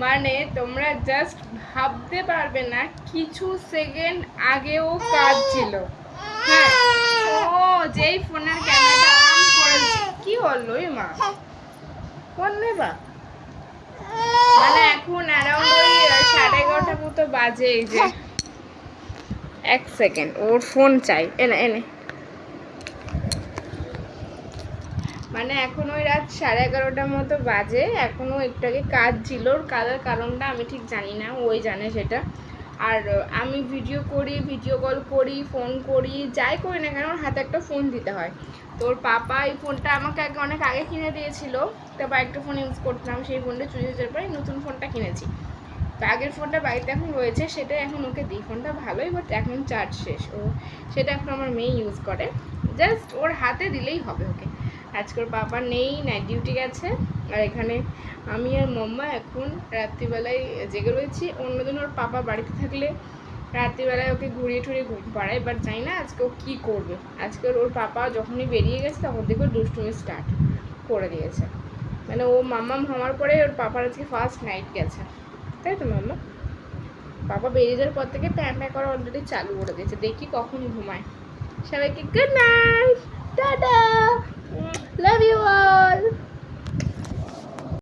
মানে তোমরা জাস্ট ভাবতে পারবে না, কিছু সেকেন্ড আগেও কাজ ছিল। হ্যাঁ, ও যেই ফোনের ক্যামেরাটা অন করেছে, কি হলো এই মা ফোন নেবা? মানে এখন অ্যারাউন্ড ওই 11:30 মতো বাজে। এই যে এক সেকেন্ড, ওর ফোন চাই, এনে এনে। মানে এখন ওই রাত 11:30 মতো বাজে, এখনও একটু আগে কাজ ছিল। ওর কাজের কারণটা আমি ঠিক জানি না, ওই জানে সেটা। আর আমি ভিডিও করি, ভিডিও কল করি, ফোন করি, যাই করি না কেন ওর হাতে একটা ফোন দিতে হয়। তো ওর পাপা এই ফোনটা আমাকে অনেক আগে কিনে দিয়েছিল। তারপর একটা ফোন ইউজ করতাম, সেই ফোনটা চুরি হয়ে যাওয়ার পরে নতুন ফোনটা কিনেছি। তো আগের ফোনটা বাড়িতে এখন রয়েছে, সেটা এখন ওকে দিই। ফোনটা ভালোই, বাট এখন চার্জ শেষ। ও সেটা এখন আমার মেয়ে ইউজ করে, জাস্ট ওর হাতে দিলেই হবে ওকে। আজকে ওর পাপা নেই, নাইট ডিউটি গেছে। আর এখানে আমি আর মাম্মা এখন রাত্রিবেলায় জেগে রয়েছি। অন্যদিন ওর পাপা বাড়িতে থাকলে রাত্রিবেলায় ওকে ঘুরিয়ে ঠুরিয়ে ঘুম পাড়ায়, বাট জানি না আজকে ও কী করবে। আজকে ওর পাপা যখনই বেরিয়ে গেছে তখন দেখো দুষ্টুমি স্টার্ট করে দিয়েছে। মানে ও মাম্মাম হওয়ার পরে ওর পাপার আজকে ফার্স্ট নাইট গেছে, তাই তো মাম্মা? পাপা বেরিয়ে যাওয়ার পর থেকে প্যাঁ প্যাঁ করা অলরেডি চালু করে দিয়েছে, দেখি কখন ঘুমায়। সবাইকে good night, tata, love you all.